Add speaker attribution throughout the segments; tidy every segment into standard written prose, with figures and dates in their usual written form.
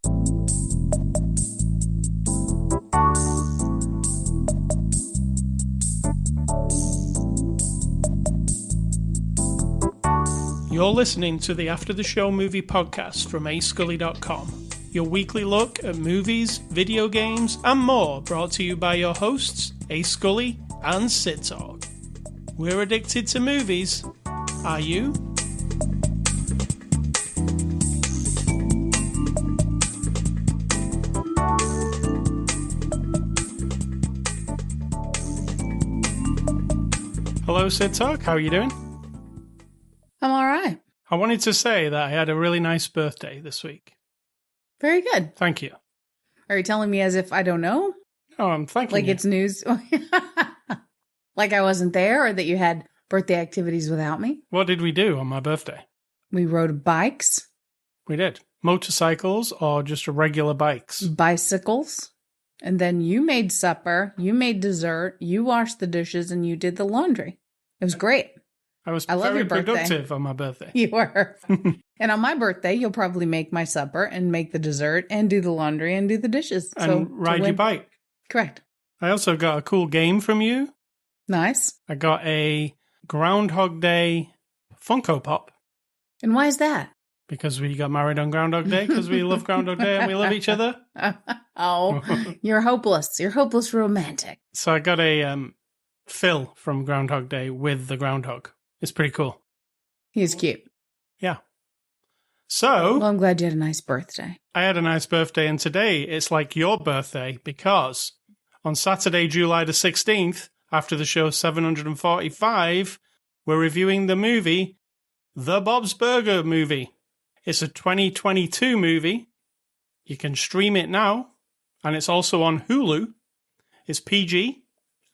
Speaker 1: You're listening to the After the Show Movie Podcast from ascully.com, your weekly look at movies, video games, and more, brought to you by your hosts, A. Scully and Cidtalk. We're addicted to movies. Are you? Hello, Cidtalk. How are you doing?
Speaker 2: I'm all right.
Speaker 1: I wanted to say that I had a really nice birthday this week.
Speaker 2: Very good.
Speaker 1: Thank you.
Speaker 2: Are you telling me as if I don't know?
Speaker 1: Oh, I'm thanking you.
Speaker 2: Like it's news? Like I wasn't there, or that you had birthday activities without me?
Speaker 1: What did we do on my birthday?
Speaker 2: We rode bikes.
Speaker 1: We did. Motorcycles or just regular bikes?
Speaker 2: Bicycles. And then you made supper, you made dessert, you washed the dishes, and you did the laundry. It was great.
Speaker 1: I was
Speaker 2: I love
Speaker 1: very
Speaker 2: your birthday.
Speaker 1: productive on my birthday.
Speaker 2: You were. And on my birthday, you'll probably make my supper and make the dessert and do the laundry and do the dishes.
Speaker 1: And ride your bike.
Speaker 2: Correct.
Speaker 1: I also got a cool game from you.
Speaker 2: Nice.
Speaker 1: I got a Groundhog Day Funko Pop.
Speaker 2: And why is that?
Speaker 1: Because we got married on Groundhog Day, because we love Groundhog Day and we love each other.
Speaker 2: Oh, you're hopeless. You're hopeless romantic.
Speaker 1: So I got a Phil from Groundhog Day with the groundhog. It's pretty cool.
Speaker 2: He's cute.
Speaker 1: Yeah. So,
Speaker 2: well, I'm glad you had a nice birthday.
Speaker 1: I had a nice birthday, and today it's like your birthday because on Saturday, July the 16th, after the show 745, we're reviewing the movie, The Bob's Burger Movie. It's a 2022 movie. You can stream it now, and it's also on Hulu. It's PG,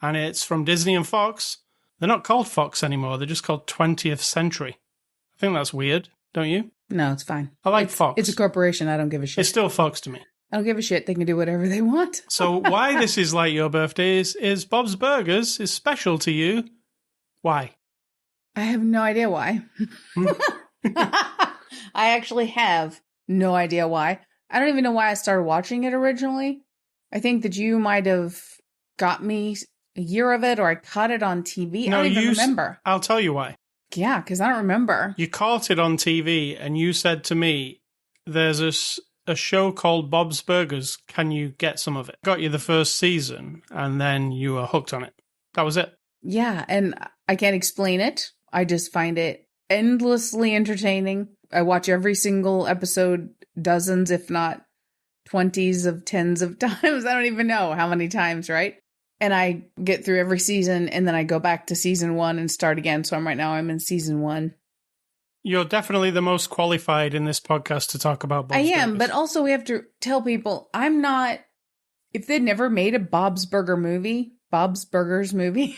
Speaker 1: and it's from Disney and Fox. They're not called Fox anymore. They're just called 20th Century. I think that's weird, don't you?
Speaker 2: No, it's fine.
Speaker 1: I like Fox.
Speaker 2: It's a corporation. I don't give a shit.
Speaker 1: It's still Fox to me.
Speaker 2: I don't give a shit. They can do whatever they want.
Speaker 1: So why this is like your birthday is Bob's Burgers is special to you. Why?
Speaker 2: I have no idea why. I actually have no idea why. I don't even know why I started watching it originally. I think that you might have got me a year of it, or I caught it on TV.
Speaker 1: No,
Speaker 2: I don't even remember.
Speaker 1: I'll tell you why.
Speaker 2: Yeah, because I don't remember.
Speaker 1: You caught it on TV and you said to me, there's a show called Bob's Burgers. Can you get some of it? Got you the first season and then you were hooked on it. That was it.
Speaker 2: Yeah, and I can't explain it. I just find it endlessly entertaining. I watch every single episode dozens, if not 20s of tens of times. I don't even know how many times, right? And I get through every season, and then I go back to season 1 and start again. So I'm in season 1.
Speaker 1: You're definitely the most qualified in this podcast to talk about Bob's Burgers.
Speaker 2: I am, but also we have to tell people, I'm not, if they'd never made a Bob's Burgers movie,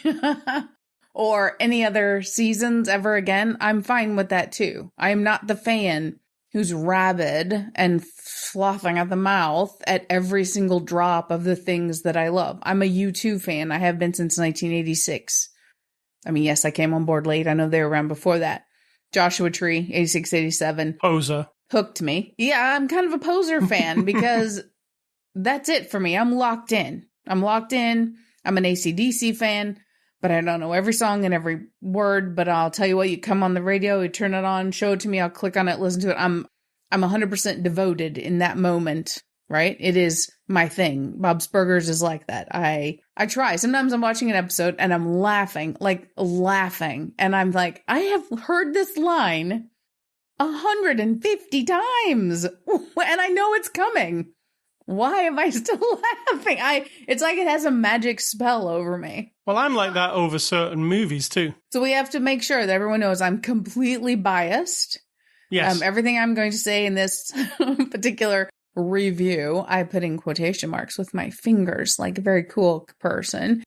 Speaker 2: or any other seasons ever again, I'm fine with that too. I am not the fan who's rabid and frothing at the mouth at every single drop of the things that I love. I'm a U2 fan. I have been since 1986. I mean, yes, I came on board late. I know they were around before that. Joshua Tree, 86, 87.
Speaker 1: Poser.
Speaker 2: Hooked me. Yeah, I'm kind of a poser fan because that's it for me. I'm locked in. I'm an AC/DC fan, but I don't know every song and every word. But I'll tell you what, you come on the radio, you turn it on, show it to me, I'll click on it, listen to it. I'm 100% devoted in that moment, right? It is my thing. Bob's Burgers is like that. I try. Sometimes I'm watching an episode and I'm laughing. And I'm like, I have heard this line 150 times and I know it's coming. Why am I still laughing? It's like it has a magic spell over me.
Speaker 1: Well, I'm like that over certain movies too.
Speaker 2: So we have to make sure that everyone knows I'm completely biased.
Speaker 1: Yes.
Speaker 2: Everything I'm going to say in this particular review, I put in quotation marks with my fingers like a very cool person.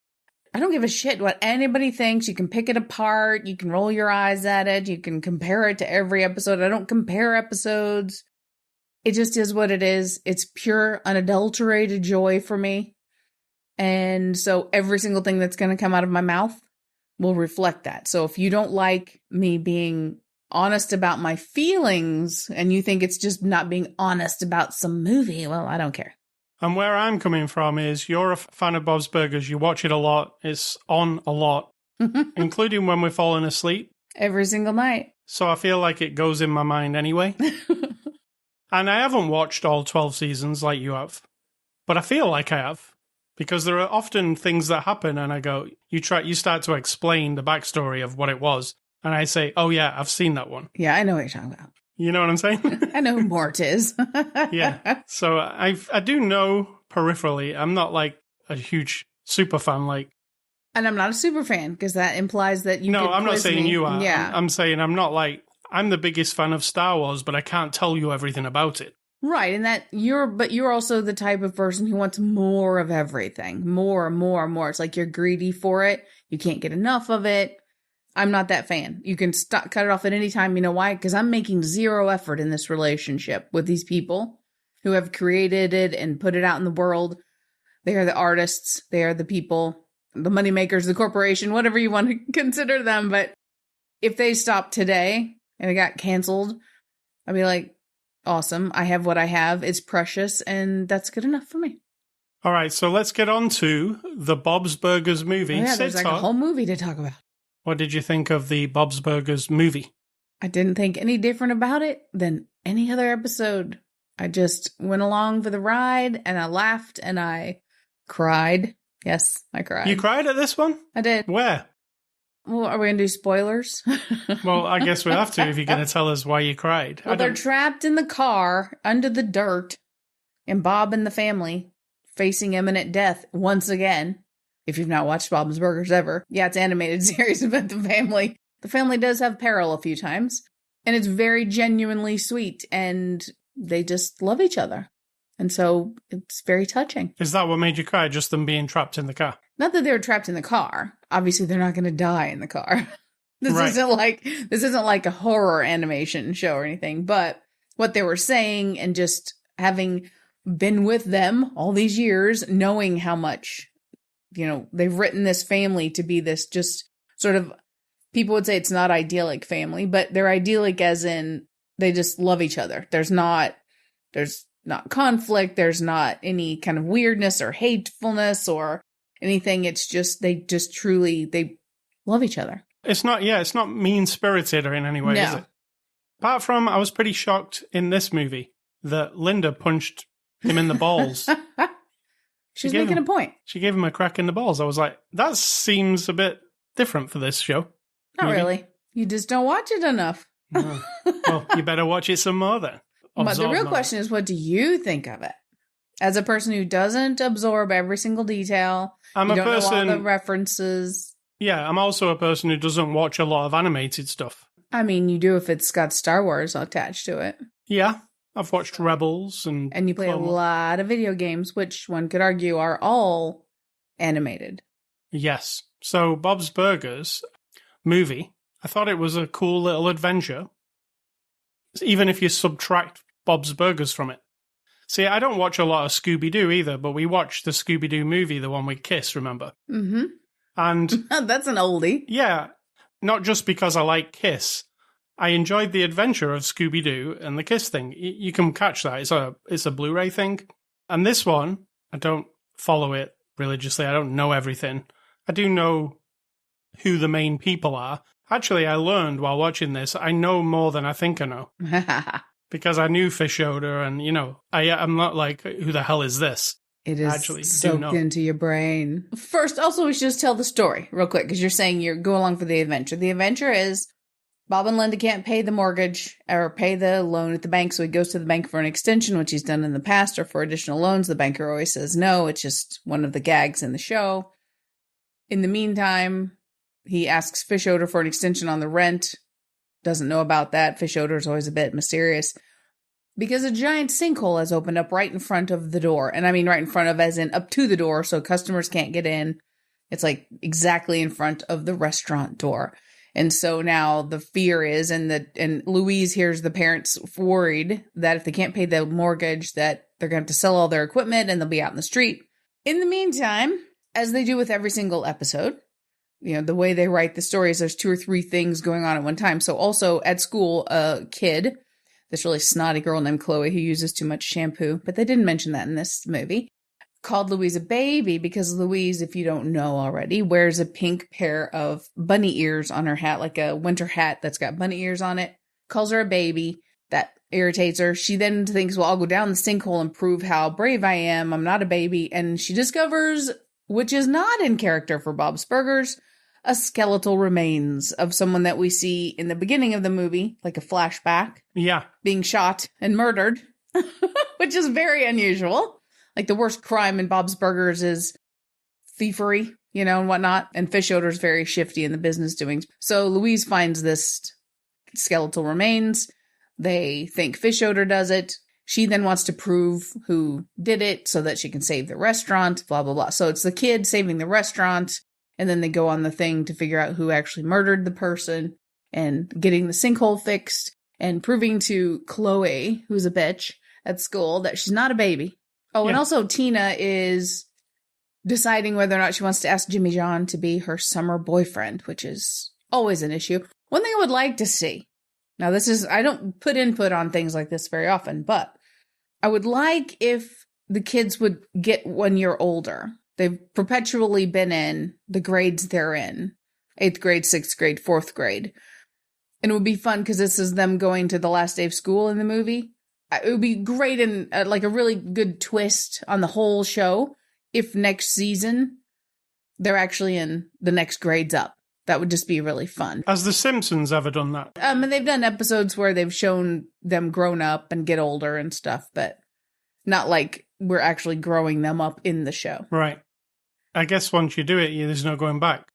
Speaker 2: I don't give a shit what anybody thinks. You can pick it apart. You can roll your eyes at it. You can compare it to every episode. I don't compare episodes. It just is what it is. It's pure, unadulterated joy for me. And so every single thing that's going to come out of my mouth will reflect that. So if you don't like me being honest about my feelings and you think it's just not being honest about some movie, well, I don't care.
Speaker 1: And where I'm coming from is you're a fan of Bob's Burgers. You watch it a lot. It's on a lot, including when we're falling asleep.
Speaker 2: Every single night.
Speaker 1: So I feel like it goes in my mind anyway. And I haven't watched all 12 seasons like you have, but I feel like I have. Because there are often things that happen and I go, you start to explain the backstory of what it was. And I say, oh yeah, I've seen that one.
Speaker 2: Yeah, I know what you're talking about.
Speaker 1: You know what I'm saying?
Speaker 2: I know who Mort is.
Speaker 1: Yeah. So I do know peripherally. I'm not like a huge super fan like.
Speaker 2: And I'm not a super fan because that implies that you
Speaker 1: No, I'm not saying
Speaker 2: me.
Speaker 1: you are.
Speaker 2: Yeah.
Speaker 1: I'm saying I'm not like, I'm the biggest fan of Star Wars, but I can't tell you everything about it.
Speaker 2: Right, and that you're also the type of person who wants more of everything. More. It's like you're greedy for it. You can't get enough of it. I'm not that fan. You can cut it off at any time. You know why? Because I'm making zero effort in this relationship with these people who have created it and put it out in the world. They are the artists. They are the people, the moneymakers, the corporation, whatever you want to consider them. But if they stopped today and it got canceled, I'd be like, awesome. I have what I have. It's precious, and that's good enough for me.
Speaker 1: All right, so let's get on to the Bob's Burgers movie.
Speaker 2: Oh, yeah, there's like a whole movie to talk about.
Speaker 1: What did you think of the Bob's Burgers movie?
Speaker 2: I didn't think any different about it than any other episode. I just went along for the ride, and I laughed, and I cried. Yes, I cried.
Speaker 1: You cried at this one?
Speaker 2: I did.
Speaker 1: Where?
Speaker 2: Well, are we going to do spoilers?
Speaker 1: Well, I guess we have to if you're going to tell us why you cried.
Speaker 2: Well, they're trapped in the car under the dirt, and Bob and the family facing imminent death once again. If you've not watched Bob's Burgers ever. Yeah, it's an animated series about the family. The family does have peril a few times, and it's very genuinely sweet, and they just love each other. And so it's very touching.
Speaker 1: Is that what made you cry, just them being trapped in the car?
Speaker 2: Not that they were trapped in the car. Obviously, they're not going to die in the car. This isn't like a horror animation show or anything. But what they were saying, and just having been with them all these years, knowing how much, they've written this family to be this just sort of, people would say it's not idyllic family, but they're idyllic as in they just love each other. There's not conflict. There's not any kind of weirdness or hatefulness or anything. It's just, they love each other.
Speaker 1: It's not mean-spirited or in any way,
Speaker 2: No.
Speaker 1: is it? Apart from, I was pretty shocked in this movie that Linda punched him in the balls.
Speaker 2: She's making a point.
Speaker 1: She gave him a crack in the balls. I was like, that seems a bit different for this show.
Speaker 2: Not
Speaker 1: movie.
Speaker 2: really. You just don't watch it enough.
Speaker 1: No. Well, you better watch it some more then.
Speaker 2: But the real question is, what do you think of it? As a person who doesn't absorb every single detail,
Speaker 1: I'm
Speaker 2: you
Speaker 1: a
Speaker 2: don't
Speaker 1: person,
Speaker 2: know all the references.
Speaker 1: Yeah, I'm also a person who doesn't watch a lot of animated stuff.
Speaker 2: I mean, you do if it's got Star Wars attached to it.
Speaker 1: Yeah, I've watched Rebels and
Speaker 2: you play a lot of video games, which one could argue are all animated.
Speaker 1: Yes. So Bob's Burgers movie, I thought it was a cool little adventure. Even if you subtract Bob's Burgers from it. See, I don't watch a lot of Scooby-Doo either, but we watched the Scooby-Doo movie, the one with Kiss, remember?
Speaker 2: Mm-hmm.
Speaker 1: And
Speaker 2: that's an oldie.
Speaker 1: Yeah, not just because I like Kiss. I enjoyed the adventure of Scooby-Doo and the Kiss thing. You can catch that. It's a Blu-ray thing. And this one, I don't follow it religiously. I don't know everything. I do know who the main people are. Actually, I learned while watching this, I know more than I think I know. Because I knew Fish Odor, and, I'm not like, who the hell is this?
Speaker 2: It is actually soaked into your brain. First, also, we should just tell the story real quick, because you're saying you're going along for the adventure. The adventure is Bob and Linda can't pay the mortgage or pay the loan at the bank, so he goes to the bank for an extension, which he's done in the past, or for additional loans. The banker always says no. It's just one of the gags in the show. In the meantime, he asks Fish Odor for an extension on the rent. Doesn't know about that. Fish Odor is always a bit mysterious. Because a giant sinkhole has opened up right in front of the door. And I mean right in front of, as in up to the door, so customers can't get in. It's like exactly in front of the restaurant door. And so now the fear is, and Louise hears the parents worried that if they can't pay the mortgage, that they're going to have to sell all their equipment and they'll be out in the street. In the meantime, as they do with every single episode, the way they write the stories, there's 2 or 3 things going on at one time. So also at school, a kid, this really snotty girl named Chloe who uses too much shampoo, but they didn't mention that in this movie, called Louise a baby because Louise, if you don't know already, wears a pink pair of bunny ears on her hat, like a winter hat that's got bunny ears on it. Calls her a baby. That irritates her. She then thinks, well, I'll go down the sinkhole and prove how brave I am. I'm not a baby. And she discovers, which is not in character for Bob's Burgers, a skeletal remains of someone that we see in the beginning of the movie, like a flashback.
Speaker 1: Yeah.
Speaker 2: Being shot and murdered, which is very unusual. Like the worst crime in Bob's Burgers is thievery, and whatnot. And fish odor's very shifty in the business doings. So Louise finds this skeletal remains. They think fish odor does it. She then wants to prove who did it so that she can save the restaurant, blah, blah, blah. So it's the kid saving the restaurant. And then they go on the thing to figure out who actually murdered the person and getting the sinkhole fixed and proving to Chloe, who's a bitch at school, that she's not a baby. Oh, yeah. And also Tina is deciding whether or not she wants to ask Jimmy John to be her summer boyfriend, which is always an issue. One thing I would like to see. Now, I don't put input on things like this very often, but I would like if the kids would get 1 year older. They've perpetually been in the grades they're in, 8th grade, 6th grade, 4th grade. And it would be fun because this is them going to the last day of school in the movie. It would be great and like a really good twist on the whole show if next season they're actually in the next grades up. That would just be really fun.
Speaker 1: Has The Simpsons ever done that?
Speaker 2: And they've done episodes where they've shown them grown up and get older and stuff, but not like we're actually growing them up in the show.
Speaker 1: Right. I guess once you do it, there's no going back.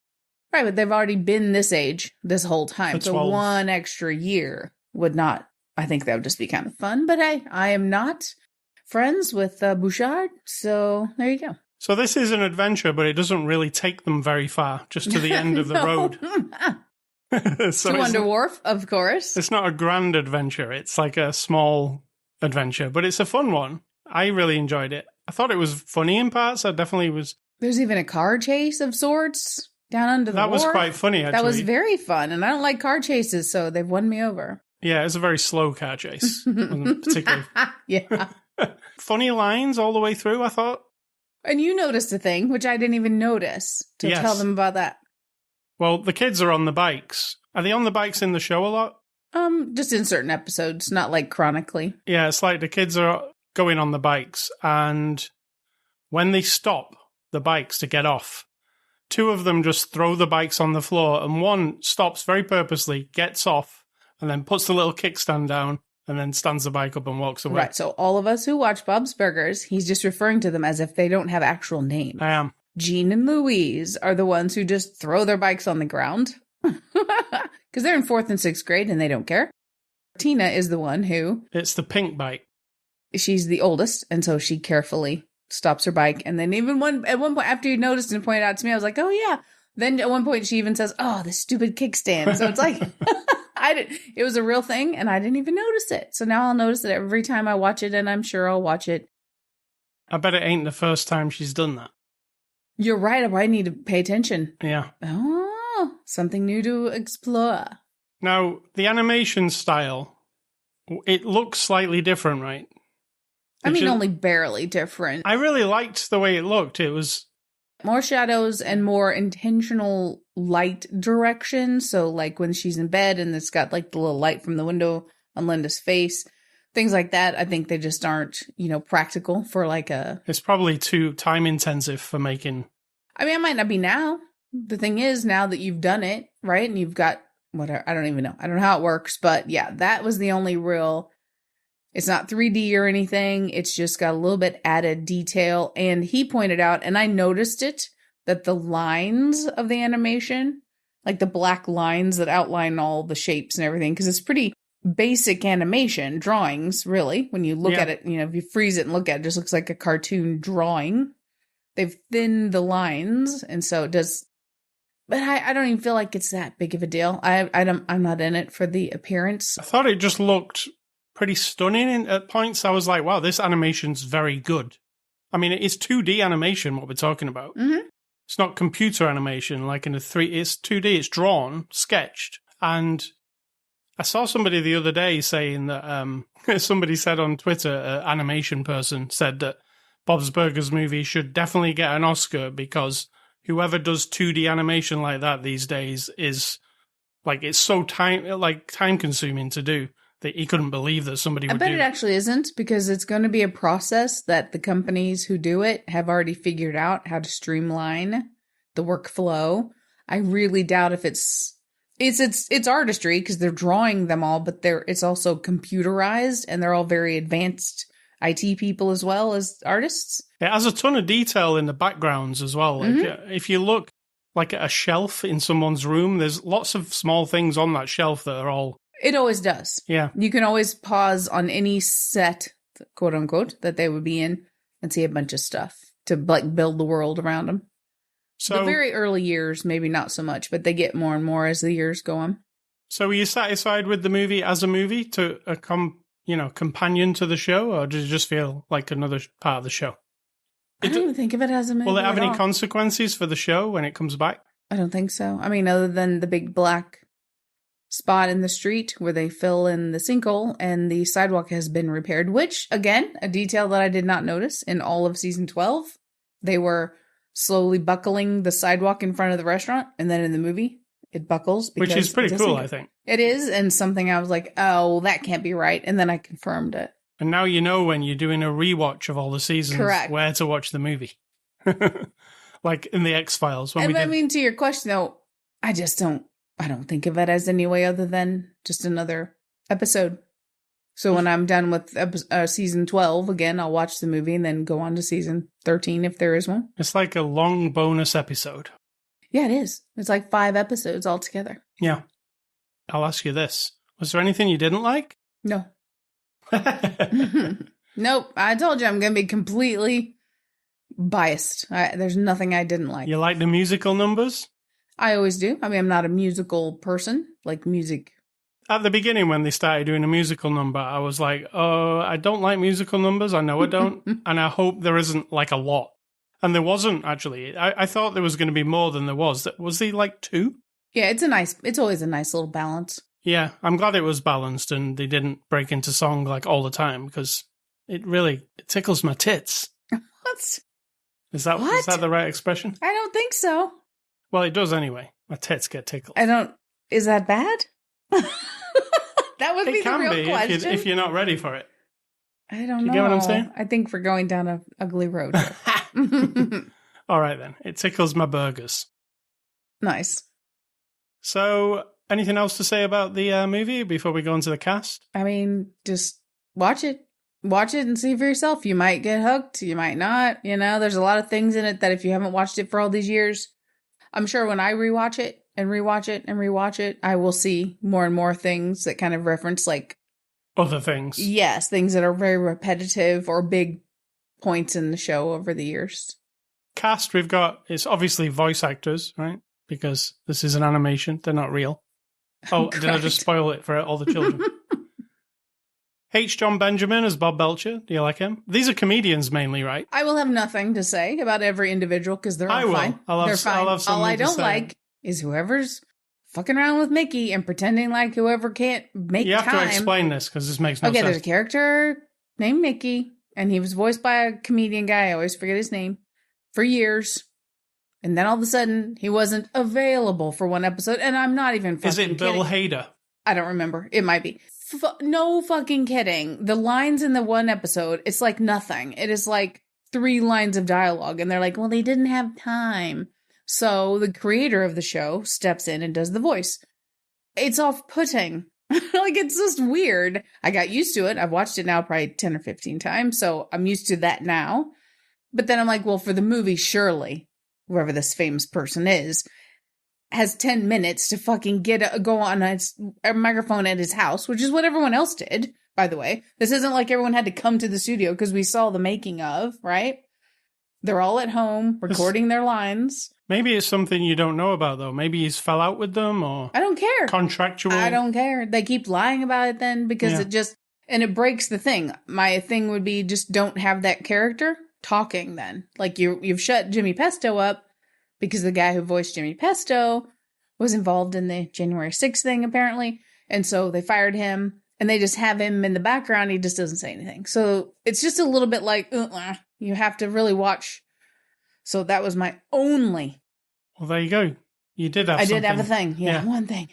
Speaker 2: Right, but they've already been this age this whole time.
Speaker 1: That's
Speaker 2: so
Speaker 1: 12.
Speaker 2: 1 extra year would not, I think that would just be kind of fun. But I am not friends with Bouchard, so there you go.
Speaker 1: So this is an adventure, but it doesn't really take them very far, just to the end of the road.
Speaker 2: So to Wonder Wharf, of course.
Speaker 1: It's not a grand adventure. It's like a small adventure, but it's a fun one. I really enjoyed it. I thought it was funny in parts. I definitely was.
Speaker 2: There's even a car chase of sorts down under the
Speaker 1: That was
Speaker 2: wharf.
Speaker 1: quite funny, actually.
Speaker 2: That was very fun, and I don't like car chases, so they've won me over.
Speaker 1: Yeah, it was a very slow car chase. Wasn't particularly.
Speaker 2: Yeah.
Speaker 1: Funny lines all the way through, I thought.
Speaker 2: And you noticed a thing, which I didn't even notice. So
Speaker 1: Yes.
Speaker 2: Tell them about that.
Speaker 1: Well, the kids are on the bikes. Are they on the bikes in the show a lot?
Speaker 2: Just in certain episodes, not like chronically.
Speaker 1: Yeah, it's like the kids are going on the bikes, and when they stop the bikes to get off, 2 of them just throw the bikes on the floor, and one stops very purposely, gets off, and then puts the little kickstand down, and then stands the bike up and walks away.
Speaker 2: Right, so all of us who watch Bob's Burgers, he's just referring to them as if they don't have actual names.
Speaker 1: I am.
Speaker 2: Jean and Louise are the ones who just throw their bikes on the ground. Because they're in 4th and 6th grade and they don't care. Tina is the one who...
Speaker 1: It's the pink bike.
Speaker 2: She's the oldest, and so she carefully stops her bike. And then at one point, after you noticed and pointed out to me, I was like, oh yeah. Then at one point she even says, oh, the stupid kickstand. So it's like... It was a real thing, and I didn't even notice it. So now I'll notice it every time I watch it, and I'm sure I'll watch it.
Speaker 1: I bet it ain't the first time she's done that.
Speaker 2: You're right. I need to pay attention.
Speaker 1: Yeah.
Speaker 2: Oh, something new to explore.
Speaker 1: Now, the animation style, it looks slightly different, right?
Speaker 2: Only barely different.
Speaker 1: I really liked the way it looked. It was...
Speaker 2: more shadows and more intentional light direction. So like when she's in bed and it's got like the little light from the window on Linda's face, things like that. I think they just aren't, practical for like a...
Speaker 1: It's probably too time intensive for making...
Speaker 2: it might not be now. The thing is, now that you've done it, right? And you've got whatever, I don't even know. I don't know how it works, but yeah, that was the only real... It's not 3D or anything. It's just got a little bit added detail. And he pointed out, and I noticed it, that the lines of the animation, like the black lines that outline all the shapes and everything, because it's pretty basic animation, drawings, really. When you look at it, if you freeze it and look at it, it just looks like a cartoon drawing. They've thinned the lines, and so it does... But I don't even feel like it's that big of a deal. I'm not in it for the appearance.
Speaker 1: I thought it just looked... pretty stunning at points. I was like, wow, this animation's very good. It's 2D animation, what we're talking about.
Speaker 2: Mm-hmm.
Speaker 1: It's not computer animation like in it's 2D, it's drawn, sketched. And I saw somebody the other day saying that somebody said on Twitter, an animation person said that Bob's Burgers movie should definitely get an Oscar because whoever does 2D animation like that these days is like, it's so time consuming to do that he couldn't believe that somebody would do it.
Speaker 2: I bet it actually isn't, because it's going to be a process that the companies who do it have already figured out how to streamline the workflow. I really doubt if it's artistry because they're drawing them all, but it's also computerized and they're all very advanced IT people as well as artists.
Speaker 1: It has a ton of detail in the backgrounds as well.
Speaker 2: Mm-hmm.
Speaker 1: Like, if you look like at a shelf in someone's room, there's lots of small things on that shelf that are all...
Speaker 2: It always does.
Speaker 1: Yeah.
Speaker 2: You can always pause on any set, quote unquote, that they would be in and see a bunch of stuff to like build the world around them. So the very early years, maybe not so much, but they get more and more as the years go on.
Speaker 1: So were you satisfied with the movie as a movie, to a companion to the show, or did it just feel like another part of the show?
Speaker 2: I don't even think of it as a movie.
Speaker 1: Will it have any consequences for the show when it comes back?
Speaker 2: I don't think so. I mean, other than the big black spot in the street where they fill in the sinkhole and the sidewalk has been repaired, which, again, a detail that I did not notice in all of season 12. They were slowly buckling the sidewalk in front of the restaurant, and then in the movie, it buckles.
Speaker 1: Which is pretty cool, I think.
Speaker 2: It is, and something I was like, oh, that can't be right, and then I confirmed it.
Speaker 1: And now you know when you're doing a rewatch of all the seasons,
Speaker 2: correct,
Speaker 1: where to watch the movie. Like in the X-Files.
Speaker 2: And I mean, to your question, though, I don't think of it as any way other than just another episode. So when I'm done with season 12, again, I'll watch the movie and then go on to season 13 if there is one.
Speaker 1: It's like a long bonus episode.
Speaker 2: Yeah, it is. It's like 5 episodes altogether.
Speaker 1: Yeah. I'll ask you this. Was there anything you didn't like?
Speaker 2: No. Nope. I told you I'm going to be completely biased. There's nothing I didn't like.
Speaker 1: You like the musical numbers?
Speaker 2: I always do. I mean, I'm not a musical person, like music.
Speaker 1: At the beginning, when they started doing a musical number, I was like, oh, I don't like musical numbers. I know I don't. And I hope there isn't like a lot. And there wasn't, actually. I thought there was going to be more than there was. Was there like 2?
Speaker 2: Yeah, it's always a nice little balance.
Speaker 1: Yeah, I'm glad it was balanced and they didn't break into song like all the time, because it tickles my tits.
Speaker 2: What?
Speaker 1: Is that the right expression?
Speaker 2: I don't think so.
Speaker 1: Well, it does anyway. My tits get tickled.
Speaker 2: Is that bad? That would be the real question.
Speaker 1: If you're not ready for it.
Speaker 2: I don't know.
Speaker 1: You get what I'm saying?
Speaker 2: I think we're going down an ugly road.
Speaker 1: All right, then. It tickles my burgers.
Speaker 2: Nice.
Speaker 1: So, anything else to say about the movie before we go into the cast?
Speaker 2: I mean, just watch it. Watch it and see for yourself. You might get hooked. You might not. You know, there's a lot of things in it that if you haven't watched it for all these years, I'm sure when I rewatch it and rewatch it and rewatch it, I will see more and more things that kind of reference like
Speaker 1: other things.
Speaker 2: Yes, things that are very repetitive or big points in the show over the years.
Speaker 1: Cast it's obviously voice actors, right? Because this is an animation. They're not real. Oh, did I just spoil it for all the children? H. John Benjamin as Bob Belcher. Do you like him? These are comedians mainly, right?
Speaker 2: I will have nothing to say about every individual because they're all fine. They're fine. All I don't like is whoever's fucking around with Mickey and pretending like whoever can't make time.
Speaker 1: You have to explain this because this makes no sense.
Speaker 2: Okay, there's a character named Mickey, and he was voiced by a comedian guy. I always forget his name. For years. And then all of a sudden, he wasn't available for one episode. And I'm not even fucking kidding.
Speaker 1: Is it Bill Hader?
Speaker 2: I don't remember. It might be. No fucking kidding. The lines in the one episode, it's like nothing. It is like 3 lines of dialogue. And they're like, well, they didn't have time. So the creator of the show steps in and does the voice. It's off-putting. Like, it's just weird. I got used to it. I've watched it now probably 10 or 15 times. So I'm used to that now. But then I'm like, well, for the movie, surely, whoever this famous person is, has 10 minutes to fucking go on a microphone at his house, which is what everyone else did, by the way. This isn't like everyone had to come to the studio because we saw the making of, right? They're all at home recording their lines.
Speaker 1: Maybe it's something you don't know about, though. Maybe he's fell out with them or...
Speaker 2: I don't care.
Speaker 1: Contractual.
Speaker 2: I don't care. They keep lying about it then because it breaks the thing. My thing would be just don't have that character talking then. Like you've shut Jimmy Pesto up. because the guy who voiced Jimmy Pesto was involved in the January 6th thing, apparently. And so they fired him, and they just have him in the background. He just doesn't say anything. So it's just a little bit like, you have to really watch. So that was my only.
Speaker 1: Well, there you go. You did have something.
Speaker 2: I did have a thing. Yeah, one thing.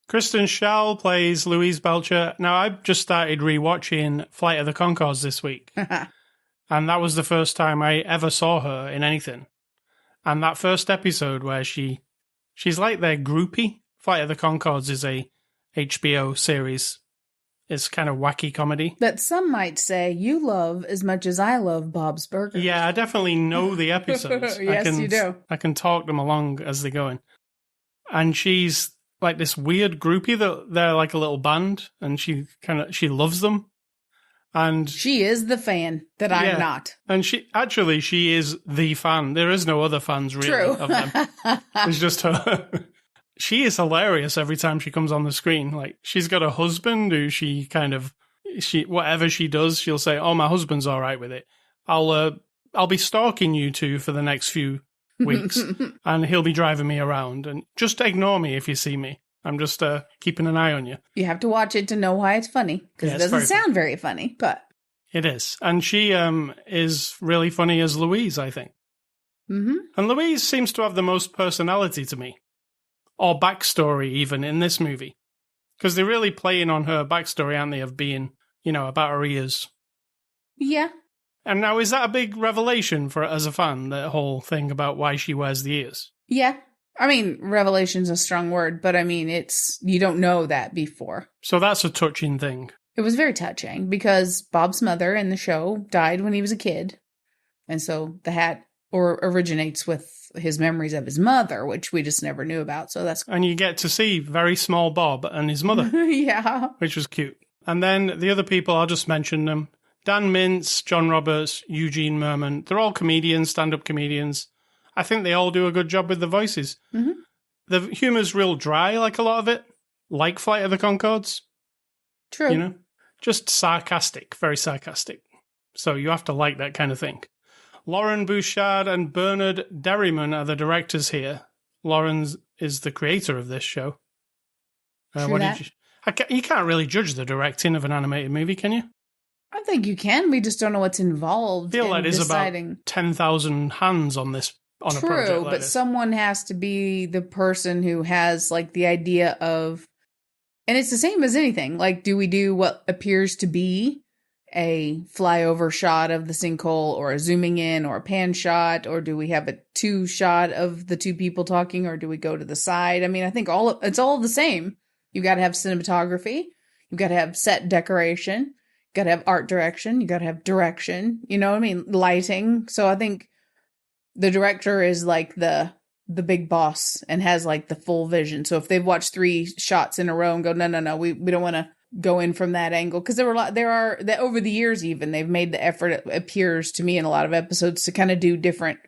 Speaker 1: Kristen Schaal plays Louise Belcher. Now, I've just started rewatching Flight of the Conchords this week. And that was the first time I ever saw her in anything. And that first episode where she's like their groupie. Flight of the Conchords is a HBO series. It's kind of wacky comedy.
Speaker 2: That some might say you love as much as I love Bob's Burgers.
Speaker 1: Yeah, I definitely know the episodes.
Speaker 2: Yes, you do.
Speaker 1: I can talk them along as they're going. And she's like this weird groupie that they're like a little band, and she loves them. And
Speaker 2: she is the fan that I'm not.
Speaker 1: And she is the fan. There is no other fans really of them. It's just her. She is hilarious every time she comes on the screen. Like, she's got a husband who whatever she does, she'll say, "Oh, my husband's all right with it. I'll be stalking you two for the next few weeks, and he'll be driving me around. And just ignore me if you see me. I'm just keeping an eye on you."
Speaker 2: You have to watch it to know why it's funny, because it doesn't sound very funny, but
Speaker 1: it is. And she is really funny as Louise, I think.
Speaker 2: Mm-hmm.
Speaker 1: And Louise seems to have the most personality to me, or backstory even in this movie, because they're really playing on her backstory, aren't they, of being, about her ears.
Speaker 2: Yeah.
Speaker 1: And now, is that a big revelation for as a fan, the whole thing about why she wears the ears?
Speaker 2: Yeah. I mean, revelation's a strong word, but I mean, you don't know that before.
Speaker 1: So that's a touching thing.
Speaker 2: It was very touching because Bob's mother in the show died when he was a kid. And so the hat originates with his memories of his mother, which we just never knew about. So that's...
Speaker 1: And you get to see very small Bob and his mother.
Speaker 2: Yeah.
Speaker 1: Which was cute. And then the other people, I'll just mention them. Dan Mintz, John Roberts, Eugene Merman. They're all comedians, stand-up comedians. I think they all do a good job with the voices.
Speaker 2: Mm-hmm.
Speaker 1: The humor's real dry, like a lot of it. Like Flight of the Conchords.
Speaker 2: True.
Speaker 1: Just sarcastic, very sarcastic. So you have to like that kind of thing. Lauren Bouchard and Bernard Derriman are the directors here. Lauren is the creator of this show. You can't really judge the directing of an animated movie, can you?
Speaker 2: I think you can. We just don't know what's involved.
Speaker 1: I feel like there's
Speaker 2: deciding.
Speaker 1: About 10,000 hands on this. On a project like
Speaker 2: but
Speaker 1: this.
Speaker 2: Someone has to be the person who has like the idea of, and it's the same as anything. Like, do we do what appears to be a flyover shot of the sinkhole, or a zooming in, or a pan shot, or do we have a 2 shot of the 2 people talking, or do we go to the side? I mean, I think it's all the same. You got to have cinematography. You got to have set decoration. You got to have art direction. You got to have direction. You know what I mean? Lighting. So I think the director is like the big boss and has like the full vision. So if they've watched 3 shots in a row and go, no, we don't want to go in from that angle, because over the years even they've made the effort, it appears to me, in a lot of episodes to kind of do different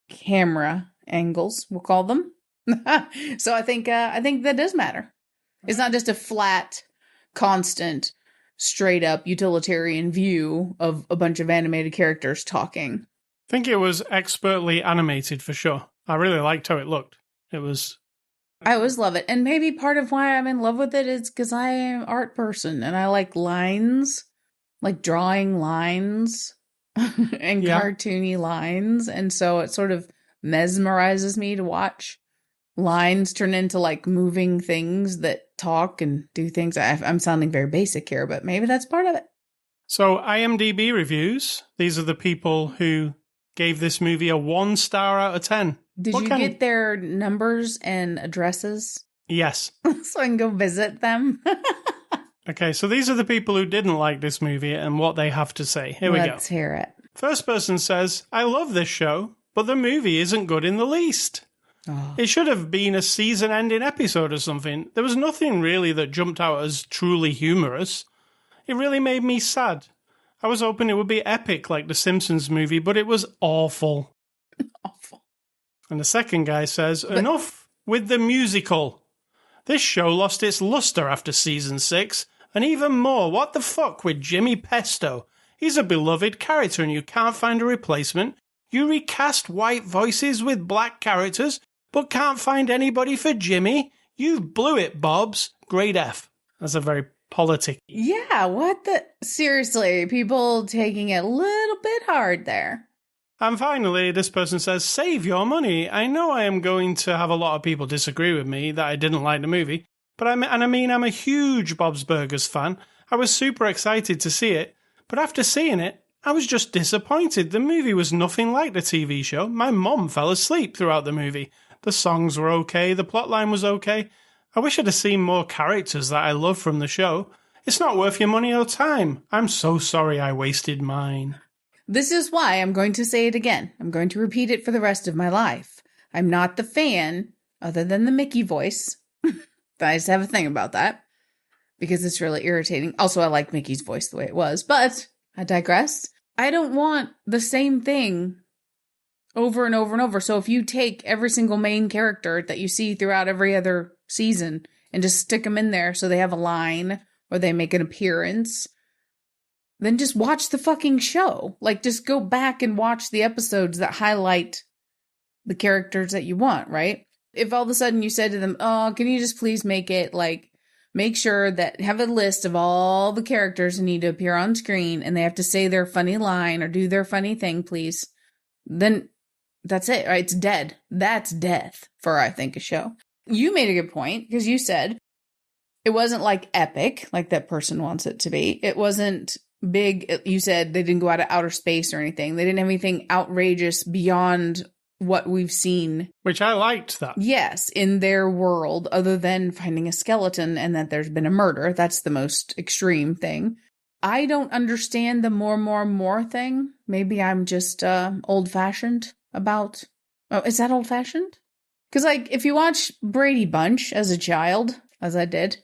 Speaker 2: camera angles, we'll call them. So I think that does matter. It's not just a flat, constant, straight up utilitarian view of a bunch of animated characters talking.
Speaker 1: I think it was expertly animated for sure. I really liked how it looked. I
Speaker 2: always love it. And maybe part of why I'm in love with it is because I am an art person and I like lines, like drawing lines and cartoony lines. And so it sort of mesmerizes me to watch lines turn into like moving things that talk and do things. I'm sounding very basic here, but maybe that's part of it.
Speaker 1: So IMDb reviews, these are the people who gave this movie a 1 star out of 10.
Speaker 2: Did you get their numbers and addresses?
Speaker 1: Yes.
Speaker 2: So I can go visit them?
Speaker 1: Okay, so these are the people who didn't like this movie and what they have to say. Here we go.
Speaker 2: Let's hear it.
Speaker 1: First person says, "I love this show, but the movie isn't good in the least.
Speaker 2: Oh.
Speaker 1: It should have been a season-ending episode or something. There was nothing really that jumped out as truly humorous. It really made me sad. I was hoping it would be epic like the Simpsons movie, but it was awful."
Speaker 2: Awful.
Speaker 1: And the second guy says, "Enough with the musical. This show lost its luster after season 6, and even more, what the fuck with Jimmy Pesto? He's a beloved character and you can't find a replacement. You recast white voices with black characters. but can't find anybody for Jimmy. You blew it, Bobs. Grade F. That's a very politic.
Speaker 2: Yeah, what the? Seriously, people taking it a little bit hard there.
Speaker 1: And finally, this person says, save your money. I know I am going to have a lot of people disagree with me that I didn't like the movie, but I'm a huge Bob's Burgers fan. I was super excited to see it, but after seeing it, I was just disappointed. The movie was nothing like the TV show. My mom fell asleep throughout the movie. The songs were okay, the plotline was okay. I wish I'd have seen more characters that I love from the show. It's not worth your money or time. I'm so sorry I wasted mine.
Speaker 2: This is why I'm going to say it again. I'm going to repeat it for the rest of my life. I'm not the fan, other than the Mickey voice. I just have a thing about that, because it's really irritating. Also, I like Mickey's voice the way it was, but I digress. I don't want the same thing over and over and over. So if you take every single main character that you see throughout every other season and just stick them in there so they have a line or they make an appearance, then just watch the fucking show. Like, just go back and watch the episodes that highlight the characters that you want, right? If all of a sudden you said to them, oh, can you just please make it like, make sure that have a list of all the characters who need to appear on screen and they have to say their funny line or do their funny thing, please. Then that's it, right? It's dead. That's death for, I think, a show. You made a good point because you said it wasn't like epic, like that person wants it to be. It wasn't big. You said they didn't go out of outer space or anything. They didn't have anything outrageous beyond what we've seen.
Speaker 1: Which I liked that.
Speaker 2: Yes, in their world, other than finding a skeleton and that there's been a murder. That's the most extreme thing. I don't understand the more thing. Maybe I'm just old-fashioned about... Oh, is that old-fashioned? Because, like, if you watch Brady Bunch as a child, as I did,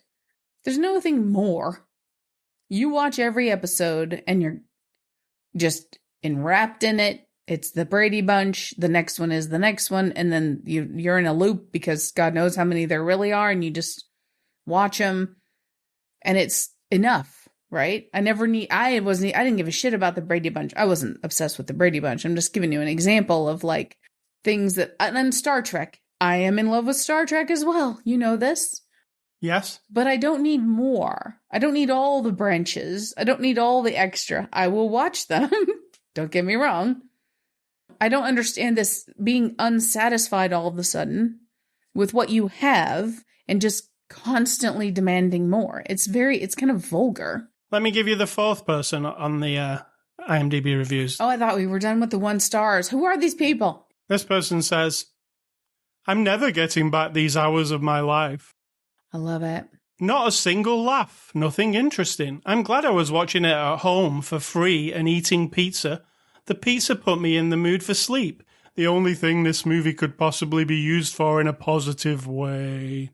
Speaker 2: there's nothing more. You watch every episode and you're just enwrapped in it. It's the Brady Bunch, the next one is the next one, and then you're in a loop because God knows how many there really are, and you just watch them, and it's enough, right? I didn't give a shit about the Brady Bunch. I wasn't obsessed with the Brady Bunch. I'm just giving you an example of, like, things that, and then Star Trek. I am in love with Star Trek as well. You know this.
Speaker 1: Yes.
Speaker 2: But I don't need more. I don't need all the branches. I don't need all the extra. I will watch them. Don't get me wrong. I don't understand this being unsatisfied all of a sudden with what you have and just constantly demanding more. It's kind of vulgar.
Speaker 1: Let me give you the fourth person on the IMDb reviews.
Speaker 2: Oh, I thought we were done with the 1 stars. Who are these people?
Speaker 1: This person says, I'm never getting back these hours of my life.
Speaker 2: I love it.
Speaker 1: Not a single laugh. Nothing interesting. I'm glad I was watching it at home for free and eating pizza. The pizza put me in the mood for sleep. The only thing this movie could possibly be used for in a positive way.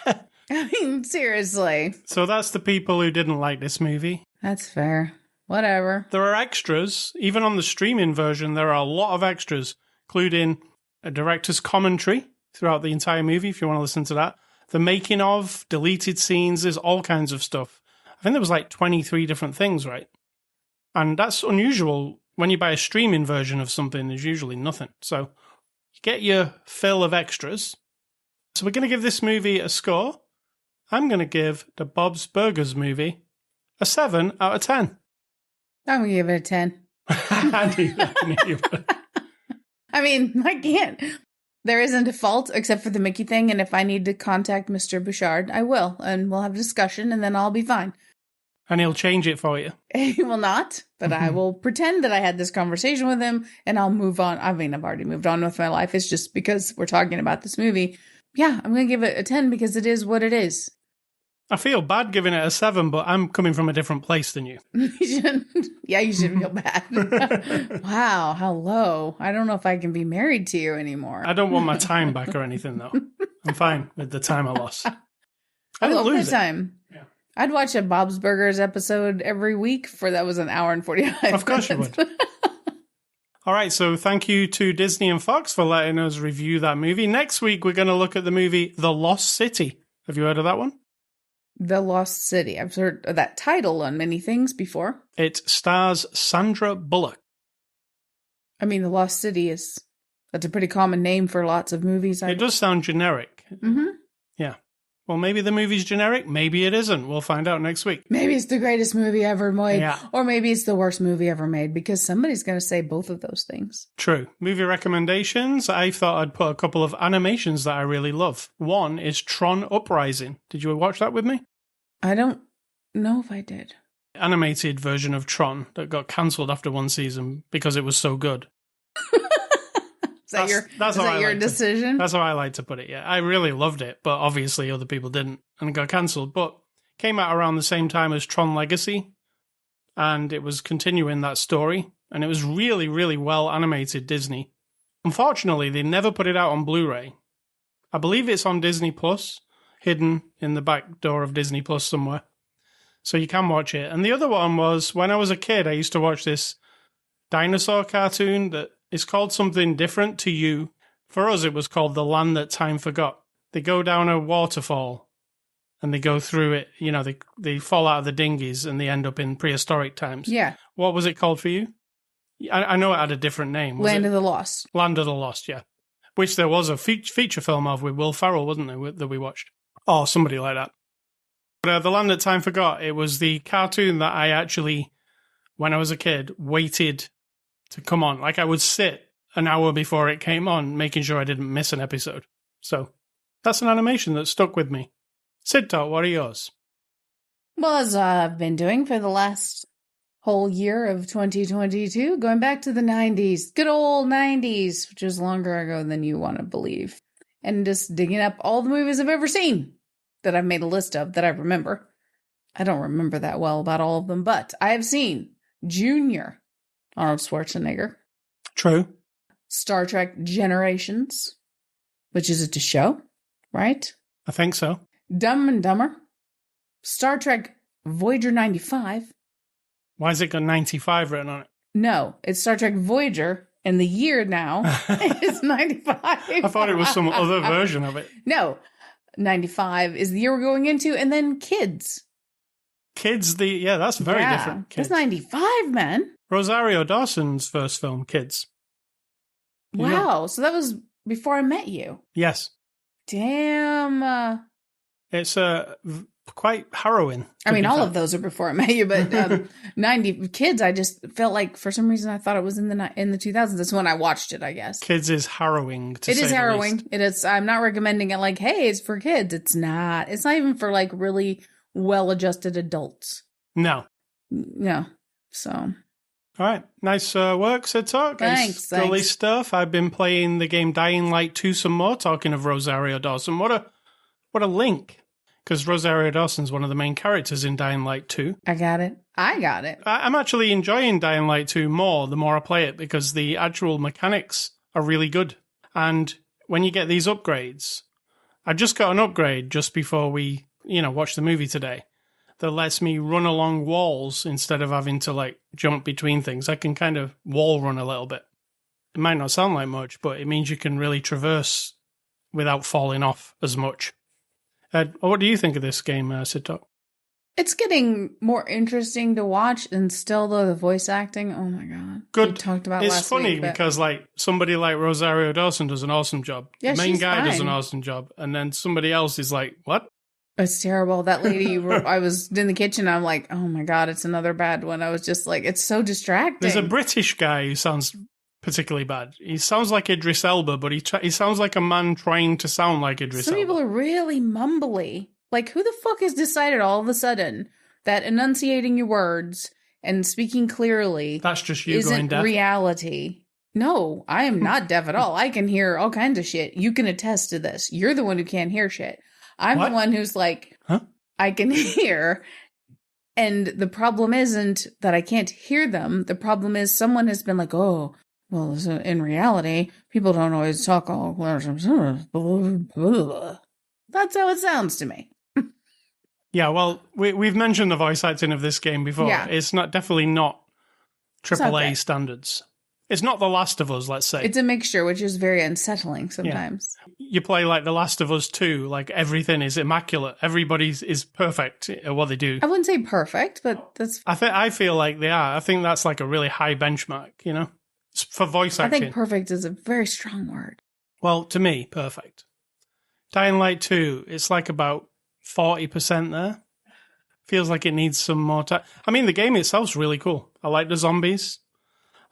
Speaker 2: I mean, seriously.
Speaker 1: So that's the people who didn't like this movie.
Speaker 2: That's fair. Whatever.
Speaker 1: There are extras. Even on the streaming version, there are a lot of extras, including a director's commentary throughout the entire movie, if you want to listen to that. The making of, deleted scenes, there's all kinds of stuff. I think there was like 23 different things, right? And that's unusual. When you buy a streaming version of something, there's usually nothing. So you get your fill of extras. So we're going to give this movie a score. I'm going to give the Bob's Burgers movie a 7 out of 10.
Speaker 2: I'm going to give it a 10.
Speaker 1: I knew you would.
Speaker 2: I mean, I can't. There isn't a fault except for the Mickey thing, and if I need to contact Mr. Bouchard, I will, and we'll have a discussion, and then I'll be fine.
Speaker 1: And he'll change it for you.
Speaker 2: He will not, but I will pretend that I had this conversation with him, and I'll move on. I mean, I've already moved on with my life. It's just because we're talking about this movie. Yeah, I'm going to give it a 10 because it is what it is.
Speaker 1: I feel bad giving it a 7, but I'm coming from a different place than you.
Speaker 2: Yeah, you should feel bad. Wow, how low. I don't know if I can be married to you anymore.
Speaker 1: I don't want my time back or anything, though. I'm fine with the time I lost.
Speaker 2: I
Speaker 1: didn't
Speaker 2: love
Speaker 1: lose
Speaker 2: the time.
Speaker 1: Yeah.
Speaker 2: I'd watch a Bob's Burgers episode every week that was an hour and 45
Speaker 1: Of course
Speaker 2: minutes.
Speaker 1: you would. All right, so thank you to Disney and Fox for letting us review that movie. Next week, we're going to look at the movie The Lost City. Have you heard of that one?
Speaker 2: The Lost City. I've heard of that title on many things before.
Speaker 1: It stars Sandra Bullock.
Speaker 2: I mean, The Lost City is That's a pretty common name for lots of movies.
Speaker 1: It does sound generic.
Speaker 2: Mm-hmm.
Speaker 1: Yeah. Well, maybe the movie's generic. Maybe it isn't. We'll find out next week.
Speaker 2: Maybe it's the greatest movie ever made.
Speaker 1: Yeah.
Speaker 2: Or maybe it's the worst movie ever made, because somebody's going to say both of those things.
Speaker 1: True. Movie recommendations. I thought I'd put a couple of animations that I really love. One is Tron Uprising. Did you watch that with me?
Speaker 2: I don't know if I did.
Speaker 1: Animated version of Tron that got cancelled after one season because it was so good.
Speaker 2: Is that your decision?
Speaker 1: That's how I like to put it, yeah. I really loved it, but obviously other people didn't and got cancelled. But came out around the same time as Tron Legacy, and it was continuing that story, and it was really, really well animated Disney. Unfortunately, they never put it out on Blu-ray. I believe it's on Disney Plus, hidden in the back door of Disney Plus somewhere. So you can watch it. And the other one was, when I was a kid, I used to watch this dinosaur cartoon that is called something different to you. For us, it was called The Land That Time Forgot. They go down a waterfall and they go through it. You know, they fall out of the dinghies and they end up in prehistoric times.
Speaker 2: Yeah.
Speaker 1: What was it called for you? I know it had a different name.
Speaker 2: Land of the Lost.
Speaker 1: Land of the Lost, yeah. Which there was a feature film of with Will Ferrell, wasn't there, that we watched? Oh, somebody like that. But The Land That Time Forgot, it was the cartoon that I actually, when I was a kid, waited to come on. Like, I would sit an hour before it came on, making sure I didn't miss an episode. So that's an animation that stuck with me. Cidtalk, what are yours?
Speaker 2: Well, as I've been doing for the last whole year of 2022, going back to the 90s, good old 90s, which is longer ago than you want to believe, and just digging up all the movies I've ever seen that I've made a list of that I remember. I don't remember that well about all of them, but I have seen Junior, Arnold Schwarzenegger.
Speaker 1: True.
Speaker 2: Star Trek Generations, which is a show, right?
Speaker 1: I think so.
Speaker 2: Dumb and Dumber. Star Trek Voyager 95.
Speaker 1: Why has it got 95 written on it?
Speaker 2: No, it's Star Trek Voyager, and the year now is 95.
Speaker 1: I thought it was some other version of it.
Speaker 2: No, 95 is the year we're going into, and then Kids.
Speaker 1: Kids, that's very different. Kids.
Speaker 2: That's 95, man.
Speaker 1: Rosario Dawson's first film, Kids.
Speaker 2: Wow, so that was before I met you.
Speaker 1: Yes.
Speaker 2: Damn.
Speaker 1: It's quite harrowing.
Speaker 2: I mean, all of those are before I met you, but 90 Kids, I just felt like, for some reason, I thought it was in the 2000s. That's when I watched it, I guess.
Speaker 1: Kids is harrowing,
Speaker 2: It is harrowing. It is. I'm not recommending it like, hey, it's for kids. It's not. It's not even for, like, really well-adjusted adults.
Speaker 1: No.
Speaker 2: So.
Speaker 1: All right. Nice work, Cidtalk.
Speaker 2: Thanks.
Speaker 1: Scully stuff. I've been playing the game Dying Light 2 some more, talking of Rosario Dawson. What a link. Because Rosario Dawson's one of the main characters in Dying Light 2.
Speaker 2: I got it.
Speaker 1: I'm actually enjoying Dying Light 2 more the more I play it, because the actual mechanics are really good. And when you get these upgrades, I just got an upgrade just before we, watch the movie today, that lets me run along walls instead of having to, like, jump between things. I can kind of wall run a little bit. It might not sound like much, but it means you can really traverse without falling off as much. What do you think of this game, Cidtalk?
Speaker 2: It's getting more interesting to watch, and still, though, the voice acting, oh my god.
Speaker 1: Good.
Speaker 2: We talked about
Speaker 1: it's
Speaker 2: last
Speaker 1: funny
Speaker 2: week, but
Speaker 1: because, like, somebody like Rosario Dawson does an awesome job.
Speaker 2: Yeah,
Speaker 1: the main
Speaker 2: she's
Speaker 1: guy does
Speaker 2: fine.
Speaker 1: an awesome job. And then somebody else is like, what?
Speaker 2: It's terrible. That lady, I was in the kitchen, I'm like, oh my god, it's another bad one. I was just like, it's so distracting.
Speaker 1: There's a British guy who sounds particularly bad. He sounds like Idris Elba, but he sounds like a man trying to sound like Idris
Speaker 2: Some
Speaker 1: Elba.
Speaker 2: people are really mumbly. Like, who the fuck has decided all of a sudden that enunciating your words and speaking clearly
Speaker 1: That's just you going
Speaker 2: isn't
Speaker 1: deaf?
Speaker 2: reality? No, I am not deaf at all. I can hear all kinds of shit. You can attest to this. You're the one who can't hear shit. I'm
Speaker 1: What?
Speaker 2: the one who's like,
Speaker 1: Huh?
Speaker 2: I can hear. And the problem isn't that I can't hear them. The problem is someone has been like, oh, well, in reality, people don't always talk all. That's how it sounds to me.
Speaker 1: Yeah, well, we've mentioned the voice acting of this game before.
Speaker 2: Yeah.
Speaker 1: It's definitely not
Speaker 2: It's not
Speaker 1: AAA
Speaker 2: great.
Speaker 1: standards. It's not The Last of Us, let's say.
Speaker 2: It's a mixture, which is very unsettling sometimes.
Speaker 1: You play like The Last of Us 2, like everything is immaculate. Everybody is perfect at what they do.
Speaker 2: I wouldn't say perfect, but that's
Speaker 1: I feel like they are. I think that's like a really high benchmark, For voice
Speaker 2: I
Speaker 1: acting.
Speaker 2: think perfect is a very strong word.
Speaker 1: Well, to me, perfect. Dying Light 2, it's like about 40% there. Feels like it needs some more time. I mean, the game itself's really cool. I like the zombies.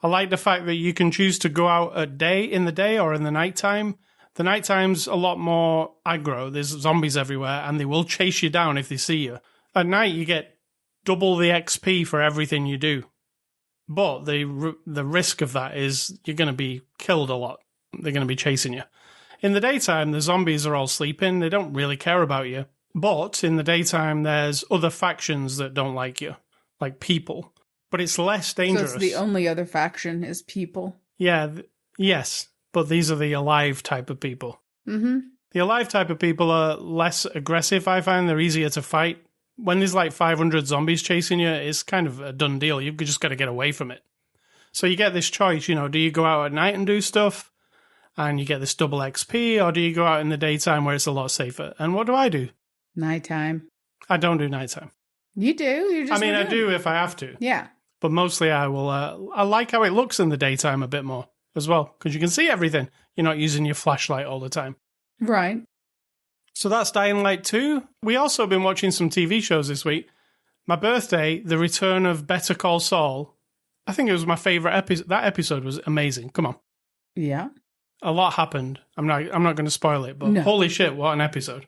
Speaker 1: I like the fact that you can choose to go out in the day or in the nighttime. The nighttime's a lot more aggro. There's zombies everywhere, and they will chase you down if they see you. At night, you get double the XP for everything you do. But the risk of that is you're going to be killed a lot. They're going to be chasing you. In the daytime, the zombies are all sleeping. They don't really care about you. But in the daytime, there's other factions that don't like you, like people. But it's less dangerous.
Speaker 2: So it's the only other faction is people.
Speaker 1: Yeah, yes. But these are the alive type of people.
Speaker 2: Mm-hmm.
Speaker 1: The alive type of people are less aggressive, I find. They're easier to fight. When there's like 500 zombies chasing you, it's kind of a done deal. You've just got to get away from it. So you get this choice, do you go out at night and do stuff and you get this double XP, or do you go out in the daytime where it's a lot safer? And what do I do?
Speaker 2: Nighttime.
Speaker 1: I don't do nighttime.
Speaker 2: You do?
Speaker 1: I do if I have to.
Speaker 2: Yeah.
Speaker 1: But mostly I will, I like how it looks in the daytime a bit more as well, because you can see everything. You're not using your flashlight all the time.
Speaker 2: Right.
Speaker 1: So that's Dying Light 2. We also been watching some TV shows this week. My birthday, the return of Better Call Saul. I think it was my favorite episode. That episode was amazing. Come on.
Speaker 2: Yeah.
Speaker 1: A lot happened. I'm not going to spoil it, but Holy shit, what an episode.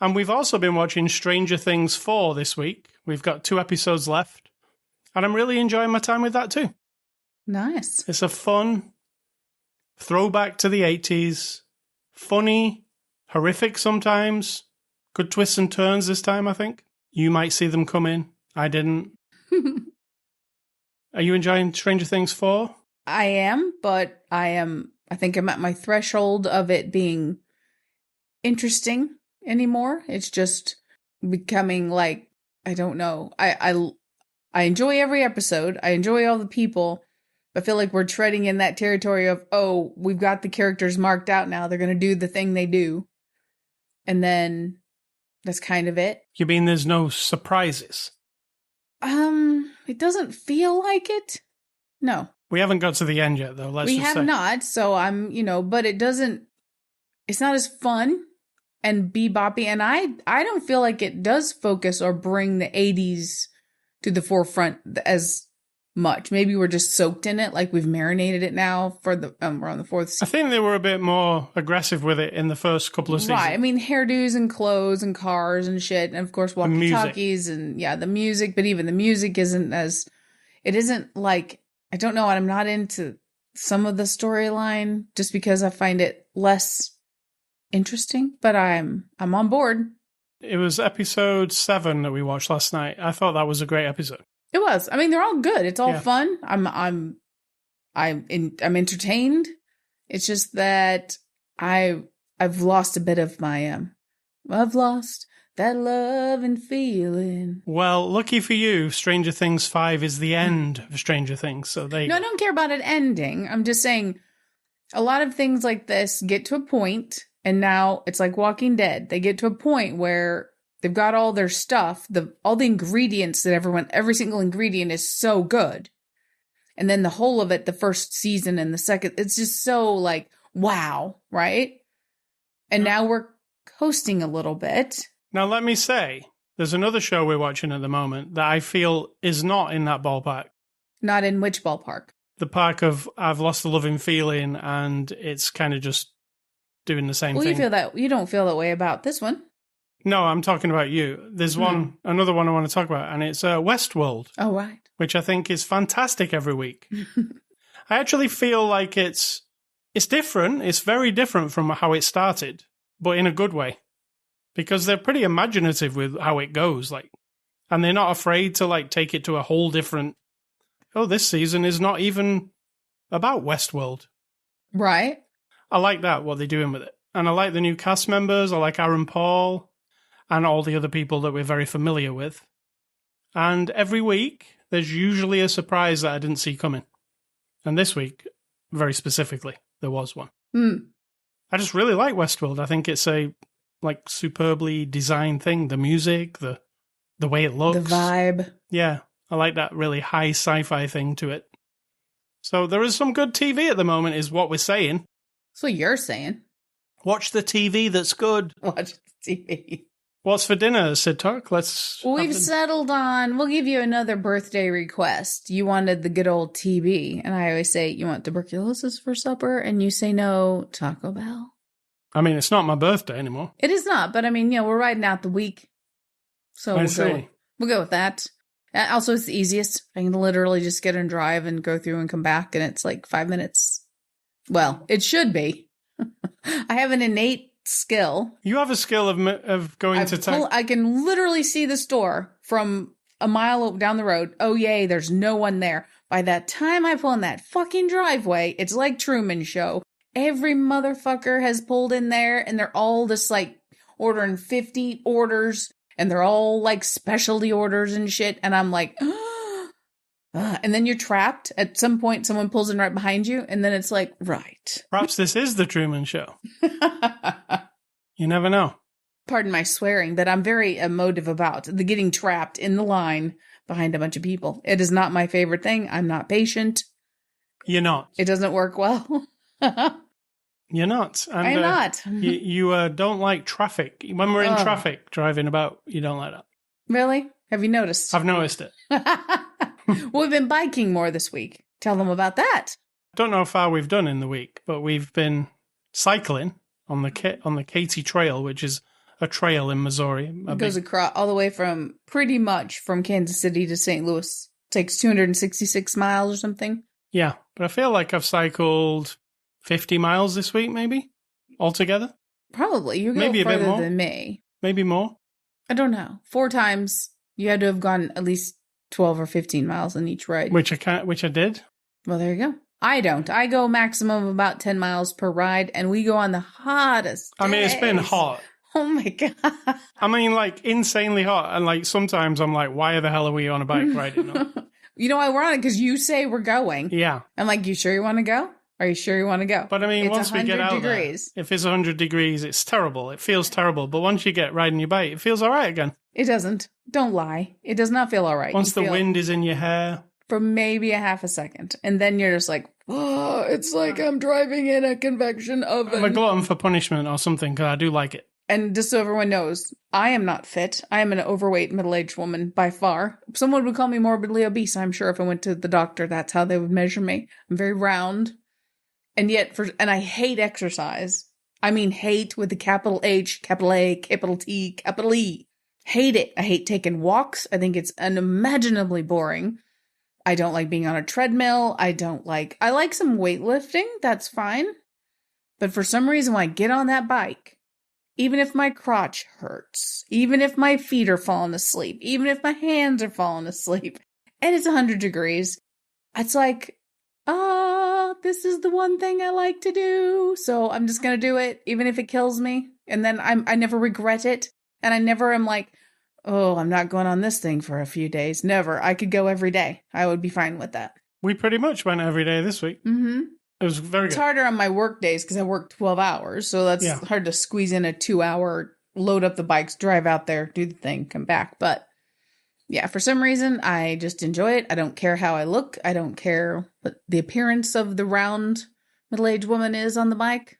Speaker 1: And we've also been watching Stranger Things 4 this week. We've got 2 episodes left. And I'm really enjoying my time with that too.
Speaker 2: Nice.
Speaker 1: It's a fun throwback to the 80s. Funny, horrific sometimes. Good twists and turns this time, I think. You might see them come in. I didn't. Are you enjoying Stranger Things 4?
Speaker 2: I am, but I think I'm at my threshold of it being interesting anymore. It's just becoming like, I don't know. I enjoy every episode. I enjoy all the people. I feel like we're treading in that territory of, oh, we've got the characters marked out now. They're going to do the thing they do. And then that's kind of it.
Speaker 1: You mean there's no surprises?
Speaker 2: It doesn't feel like it. No.
Speaker 1: We haven't got to the end yet, though.
Speaker 2: We have not. So I'm, but it's not as fun and beboppy. And I don't feel like it does focus or bring the 80s to the forefront as much. Maybe we're just soaked in it, like we've marinated it now for the we're on the 4th season.
Speaker 1: I think they were a bit more aggressive with it in the first couple of seasons.
Speaker 2: Right. I mean, hairdos and clothes and cars and shit, and of course walkie-talkies and the music. But even the music isn't like, I don't know. I'm not into some of the storyline just because I find it less interesting. But I'm on board.
Speaker 1: It was episode 7 that we watched last night. I thought that was a great episode.
Speaker 2: It was. I mean, they're all good. It's all fun. I'm entertained. It's just that I've lost a bit of my I've lost that love and feeling.
Speaker 1: Well, lucky for you, Stranger Things 5 is the end of Stranger Things. So I
Speaker 2: don't care about it ending. I'm just saying a lot of things like this get to a point, and now it's like Walking Dead. They get to a point where they've got all their stuff, all the ingredients that every single ingredient is so good. And then the whole of it, the first season and the second, it's just so like, wow, right? And now we're coasting a little bit.
Speaker 1: Now, let me say, there's another show we're watching at the moment that I feel is not in that ballpark.
Speaker 2: Not in which ballpark?
Speaker 1: The park of I've lost the loving feeling, and it's kind of just doing the same thing.
Speaker 2: You don't feel that way about this one.
Speaker 1: No, I'm talking about you. There's another one I want to talk about, and it's Westworld.
Speaker 2: Oh, right.
Speaker 1: Which I think is fantastic every week. I actually feel like it's different. It's very different from how it started, but in a good way. Because they're pretty imaginative with how it goes, and they're not afraid to take it to a whole different. Oh, this season is not even about Westworld.
Speaker 2: Right.
Speaker 1: I like that, what they're doing with it. And I like the new cast members. I like Aaron Paul and all the other people that we're very familiar with. And every week, there's usually a surprise that I didn't see coming. And this week, very specifically, there was one. I just really like Westworld. I think it's a superbly designed thing. The music, the way it looks.
Speaker 2: The vibe.
Speaker 1: Yeah, I like that really high sci-fi thing to it. So there is some good TV at the moment, is what we're saying.
Speaker 2: That's what you're saying.
Speaker 1: Watch the TV that's good.
Speaker 2: Watch TV.
Speaker 1: What's for dinner, Cidtalk?
Speaker 2: We've settled on, we'll give you another birthday request. You wanted the good old TB. And I always say, you want tuberculosis for supper? And you say no, Taco Bell.
Speaker 1: I mean, it's not my birthday anymore.
Speaker 2: It is not, but I mean, we're riding out the week. So we'll go with that. Also, it's the easiest. I can literally just get and drive and go through and come back, and it's like 5 minutes. Well, it should be. I have an innate skill.
Speaker 1: You have a skill of going to town.
Speaker 2: I can literally see the store from a mile down the road. Oh, yay, there's no one there. By that time I pull in that fucking driveway, it's like Truman Show. Every motherfucker has pulled in there, and they're all just like ordering 50 orders, and they're all like specialty orders and shit. And I'm like, and then you're trapped. At some point, someone pulls in right behind you, and then it's like, right.
Speaker 1: Perhaps this is the Truman Show. You never know.
Speaker 2: Pardon my swearing, that I'm very emotive about the getting trapped in the line behind a bunch of people. It is not my favorite thing. I'm not patient.
Speaker 1: You're not.
Speaker 2: It doesn't work well.
Speaker 1: You're not. And,
Speaker 2: I'm not.
Speaker 1: You don't like traffic. When we're in traffic driving about, you don't like that.
Speaker 2: Really? Have you noticed?
Speaker 1: I've noticed it.
Speaker 2: We've been biking more this week. Tell them about that.
Speaker 1: I don't know how far we've done in the week, but we've been cycling on the Katy Trail, which is a trail in Missouri.
Speaker 2: It goes across all the way from pretty much from Kansas City to St. Louis. It takes 266 miles or something.
Speaker 1: Yeah, but I feel like I've cycled 50 miles this week, maybe, altogether.
Speaker 2: Probably. You go
Speaker 1: maybe a bit
Speaker 2: further
Speaker 1: more.
Speaker 2: than me.
Speaker 1: Maybe more.
Speaker 2: I don't know. 4 times. You had to have gone at least 12 or 15 miles on each ride.
Speaker 1: Which I did.
Speaker 2: Well, there you go. I don't. I go maximum of about 10 miles per ride, and we go on the hottest days.
Speaker 1: I mean, it's been hot.
Speaker 2: Oh my God.
Speaker 1: I mean, like, insanely hot. And, like, sometimes I'm like, why the hell are we on a bike riding?
Speaker 2: You know why we're on it? Because you say we're going.
Speaker 1: Yeah.
Speaker 2: I'm like, you sure you want to go? Are you sure you want to go?
Speaker 1: But I mean, once we get out degrees. There, if it's 100 degrees, it's terrible. It feels terrible. But once you get riding your bike, it feels all right again.
Speaker 2: It doesn't. Don't lie. It does not feel all right.
Speaker 1: Once the wind is in your hair.
Speaker 2: For maybe a half a second. And then you're just like, oh, it's like I'm driving in a convection oven.
Speaker 1: I'm a glutton for punishment or something, because I do like it.
Speaker 2: And just so everyone knows, I am not fit. I am an overweight middle-aged woman by far. Someone would call me morbidly obese, I'm sure, if I went to the doctor. That's how they would measure me. I'm very round. And yet, and I hate exercise. I mean, hate with the capital H, capital A, capital T, capital E. Hate it. I hate taking walks. I think it's unimaginably boring. I don't like being on a treadmill. I like some weightlifting. That's fine. But for some reason, when I get on that bike, even if my crotch hurts, even if my feet are falling asleep, even if my hands are falling asleep, and it's 100 degrees, it's like, this is the one thing I like to do. So I'm just going to do it, even if it kills me. And then I never regret it. And I never am like, oh, I'm not going on this thing for a few days. Never. I could go every day. I would be fine with that.
Speaker 1: We pretty much went every day this week.
Speaker 2: Mm-hmm.
Speaker 1: It was very good.
Speaker 2: It's harder on my work days because I work 12 hours. So that's hard to squeeze in a 2-hour, load up the bikes, drive out there, do the thing, come back. But yeah, for some reason, I just enjoy it. I don't care how I look. I don't care what the appearance of the round middle-aged woman is on the bike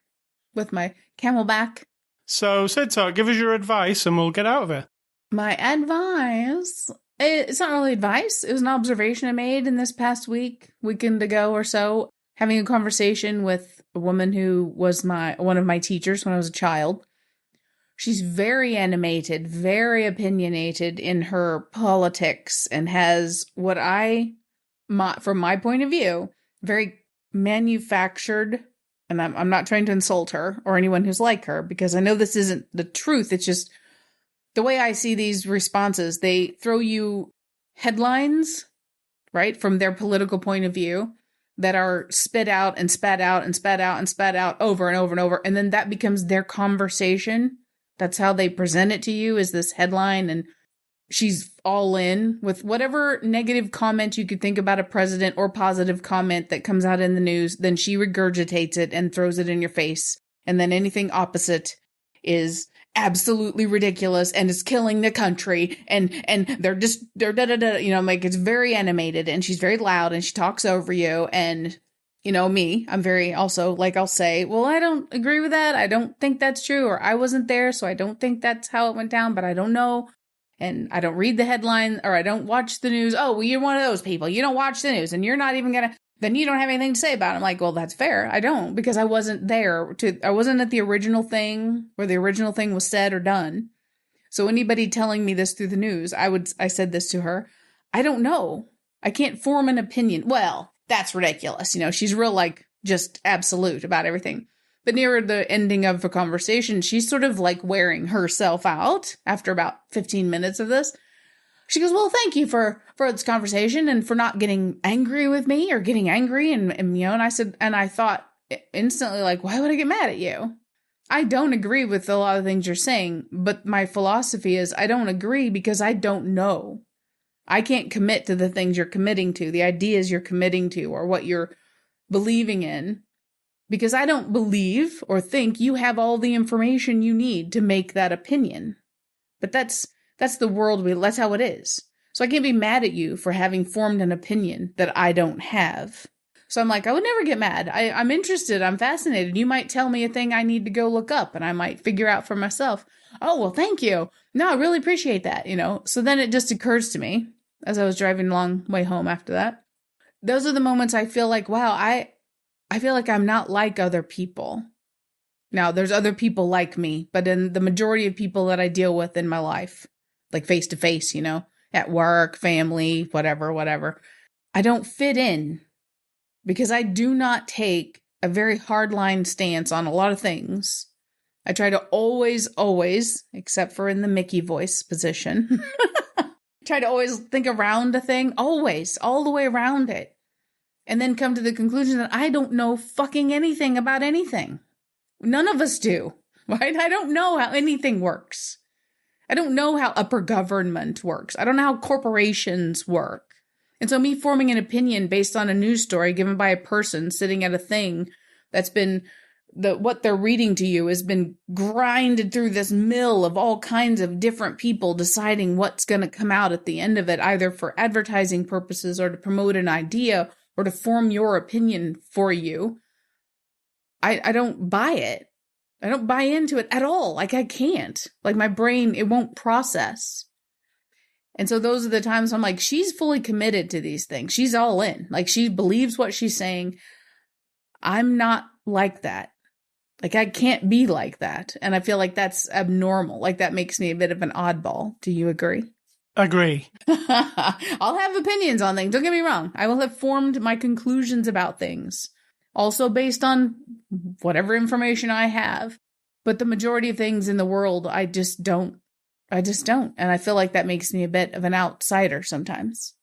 Speaker 2: with my camelback.
Speaker 1: So, Cidtalk, give us your advice and we'll get out of it.
Speaker 2: My advice, it's not really advice. It was an observation I made in this past weekend ago or so, having a conversation with a woman who was one of my teachers when I was a child. She's very animated, very opinionated in her politics, and has what from my point of view, very manufactured, and I'm not trying to insult her or anyone who's like her, because I know this isn't the truth. It's just the way I see these responses. They throw you headlines, right, from their political point of view that are spit out and spat out and spat out and spat out over and over and over. And then that becomes their conversation. That's how they present it to you, is this headline. And she's all in with whatever negative comment you could think about a president or positive comment that comes out in the news. Then she regurgitates it and throws it in your face. And then anything opposite is absolutely ridiculous and it's killing the country and they're da da da, like it's very animated and she's very loud and she talks over you. And me, I'm very also like, I'll say, well, I don't agree with that. I don't think that's true, or I wasn't there, so I don't think that's how it went down, but I don't know. And I don't read the headline, or I don't watch the news. Oh, well, you're one of those people. You don't watch the news and you're not even then you don't have anything to say about it. I'm like, well, that's fair. I don't, because I wasn't there I wasn't at the original thing where the original thing was said or done. So anybody telling me this through the news, I said this to her. I don't know. I can't form an opinion. Well, that's ridiculous. She's real, like, just absolute about everything. But nearer the ending of the conversation, she's sort of like wearing herself out after about 15 minutes of this. She goes, well, thank you for this conversation and for not getting angry with me or getting angry. And I said, and I thought instantly, like, why would I get mad at you? I don't agree with a lot of things you're saying, but my philosophy is I don't agree because I don't know. I can't commit to the things you're committing to, the ideas you're committing to, or what you're believing in, because I don't believe or think you have all the information you need to make that opinion. But that's the world that's how it is. So I can't be mad at you for having formed an opinion that I don't have. So I'm like, I would never get mad. I'm interested. I'm fascinated. You might tell me a thing I need to go look up and I might figure out for myself. Oh, well, thank you. No, I really appreciate that, So then it just occurs to me as I was driving a long way home after that. Those are the moments I feel like, wow, I feel like I'm not like other people. Now, there's other people like me, but in the majority of people that I deal with in my life, like face to face, at work, family, whatever, I don't fit in because I do not take a very hardline stance on a lot of things. I try to always, except for in the Mickey voice position, try to always think around a thing, always, all the way around it. And then come to the conclusion that I don't know fucking anything about anything. None of us do, right? I don't know how anything works. I don't know how upper government works. I don't know how corporations work. And so me forming an opinion based on a news story given by a person sitting at a thing that's been, what they're reading to you has been grinded through this mill of all kinds of different people deciding what's going to come out at the end of it, either for advertising purposes or to promote an idea or to form your opinion for you. I don't buy it. I don't buy into it at all. Like, I can't. Like, my brain, it won't process. And so those are the times I'm like, she's fully committed to these things. She's all in. Like, she believes what she's saying. I'm not like that. Like, I can't be like that. And I feel like that's abnormal. Like, that makes me a bit of an oddball. Do you agree?
Speaker 1: Agree.
Speaker 2: I'll have opinions on things. Don't get me wrong. I will have formed my conclusions about things. Also based on whatever information I have. But the majority of things in the world, I just don't. And I feel like that makes me a bit of an outsider sometimes.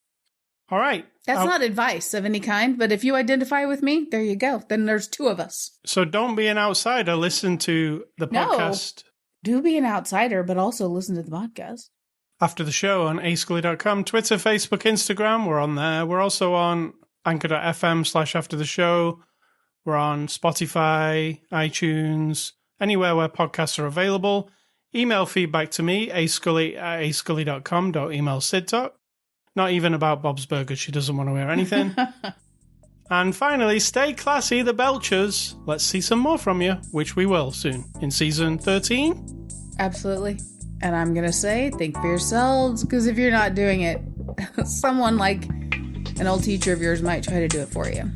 Speaker 1: All right.
Speaker 2: That's not advice of any kind, but if you identify with me, there you go. Then there's two of us.
Speaker 1: So don't be an outsider. Listen to the podcast.
Speaker 2: No, do be an outsider, but also listen to the podcast.
Speaker 1: After the show on ascully.com, Twitter, Facebook, Instagram. We're on there. We're also on anchor.fm/after the show. We're on Spotify, iTunes, anywhere where podcasts are available. Email feedback to me, ascully@ascully.com. Don't email Cidtalk. Not even about Bob's Burgers. She doesn't want to hear anything. And finally, stay classy, the Belchers. Let's see some more from you, which we will soon in season 13.
Speaker 2: Absolutely. And I'm going to say, think for yourselves, because if you're not doing it, someone like an old teacher of yours might try to do it for you.